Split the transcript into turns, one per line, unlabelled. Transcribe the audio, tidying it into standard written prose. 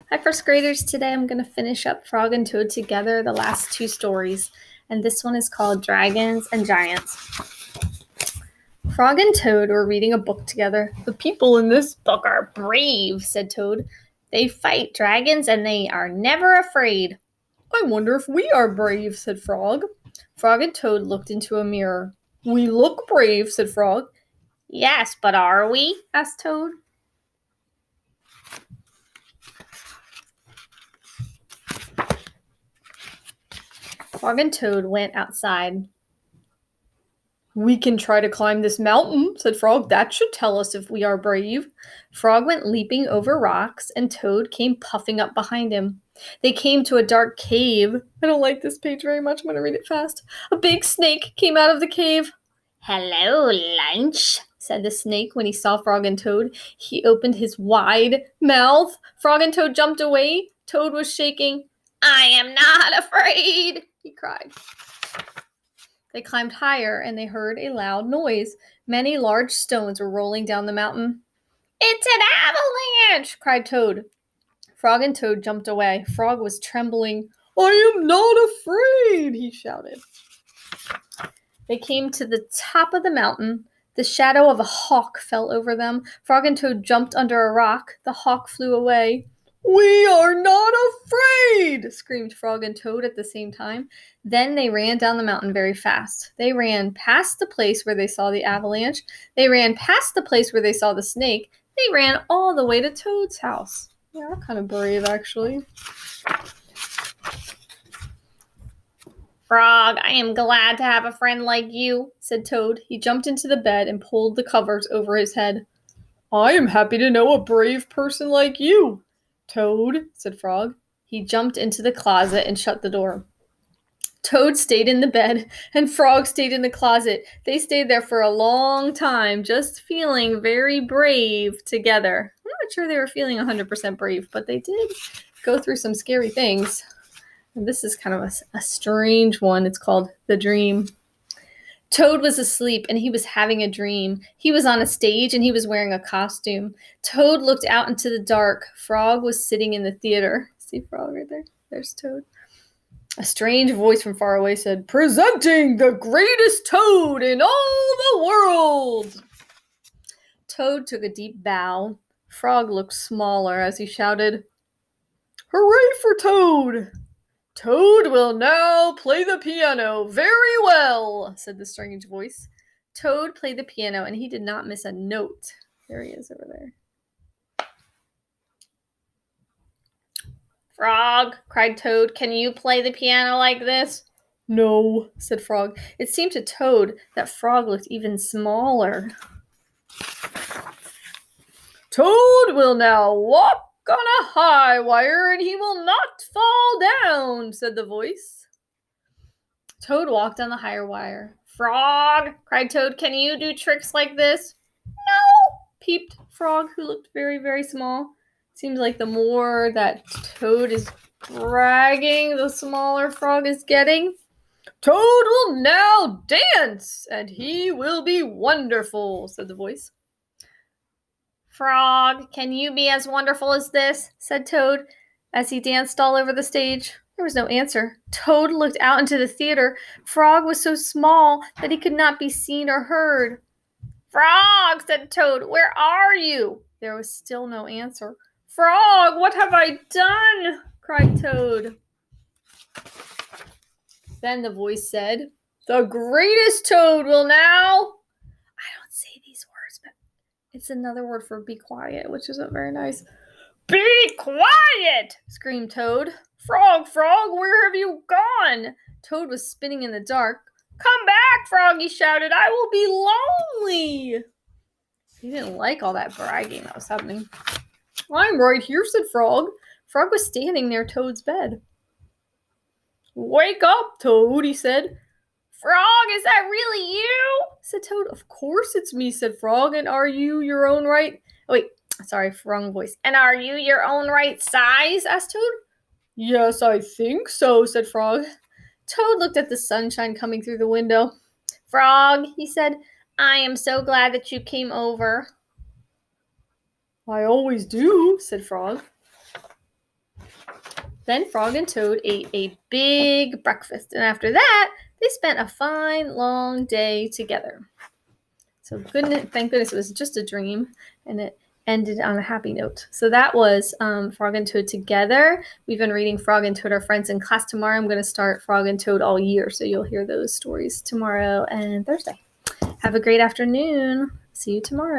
Hi, first graders. Today I'm going to finish up Frog and Toad together, the last two stories. And this one is called Dragons and Giants. Frog and Toad were reading a book together. The people in this book are brave, said Toad. They fight dragons and they are never afraid. I wonder if we are brave, said Frog. Frog and Toad looked into a mirror. We look brave, said Frog. Yes, but are we? Asked Toad. Frog and Toad went outside. We can try to climb this mountain, said Frog. That should tell us if we are brave. Frog went leaping over rocks, and Toad came puffing up behind him. They came to a dark cave. I don't like this page very much. I'm going to read it fast. A big snake came out of the cave. Hello, lunch, said the snake when he saw Frog and Toad. He opened his wide mouth. Frog and Toad jumped away. Toad was shaking. I am not afraid, he cried. They climbed higher, and they heard a loud noise. Many large stones were rolling down the mountain. It's an avalanche, cried Toad. Frog and Toad jumped away. Frog was trembling. I am not afraid, he shouted. They came to the top of the mountain. The shadow of a hawk fell over them. Frog and Toad jumped under a rock. The hawk flew away. We are not afraid, screamed Frog and Toad at the same time. Then they ran down the mountain very fast. They ran past the place where they saw the avalanche. They ran past the place where they saw the snake. They ran all the way to Toad's house. Yeah, they're kind of brave, actually. Frog, I am glad to have a friend like you, said Toad. He jumped into the bed and pulled the covers over his head. I am happy to know a brave person like you, Toad, said Frog. He jumped into the closet and shut the door. Toad stayed in the bed, and Frog stayed in the closet. They stayed there for a long time, just feeling very brave together. I'm not sure they were feeling 100% brave, but they did go through some scary things. And this is kind of a strange one. It's called The Dream. Toad was asleep and he was having a dream. He was on a stage and he was wearing a costume. Toad looked out into the dark. Frog was sitting in the theater. See Frog right there? There's Toad. A strange voice from far away said, Presenting the greatest Toad in all the world! Toad took a deep bow. Frog looked smaller as he shouted, Hooray for Toad! Toad will now play the piano very well, said the strange voice. Toad played the piano, and he did not miss a note. There he is over there. Frog, cried Toad, can you play the piano like this? No, said Frog. It seemed to Toad that Frog looked even smaller. Toad will now walk on a high wire, and he will not fall down, said the voice. Toad walked on the higher wire. Frog, cried Toad, can you do tricks like this? No, peeped Frog, who looked very, very small. Seems like the more that Toad is bragging, the smaller Frog is getting. Toad will now dance, and he will be wonderful, said the voice. Frog, can you be as wonderful as this? Said Toad, as he danced all over the stage. There was no answer. Toad looked out into the theater. Frog was so small that he could not be seen or heard. Frog, said Toad, where are you? There was still no answer. Frog, what have I done? Cried Toad. Then the voice said, The greatest Toad will now... I don't say these words, but it's another word for be quiet, which isn't very nice. Be quiet! Screamed Toad. Frog, Frog, where have you gone? Toad was spinning in the dark. Come back, Frog, he shouted. I will be lonely. He didn't like all that bragging that was happening. I'm right here, said Frog. Frog was standing near Toad's bed. Wake up, Toad, he said. Frog, is that really you? Said Toad. Of course it's me, said Frog. And are you your own right... Oh, wait, sorry, wrong voice. And are you your own right size? Asked Toad. Yes, I think so, said Frog. Toad looked at the sunshine coming through the window. Frog, he said, I am so glad that you came over. I always do, said Frog. Then Frog and Toad ate a big breakfast, and after that, they spent a fine, long day together. So thank goodness it was just a dream, and it ended on a happy note. So that was Frog and Toad together. We've been reading Frog and Toad Are Friends in class tomorrow. I'm going to start Frog and Toad all year, so you'll hear those stories tomorrow and Thursday. Have a great afternoon. See you tomorrow.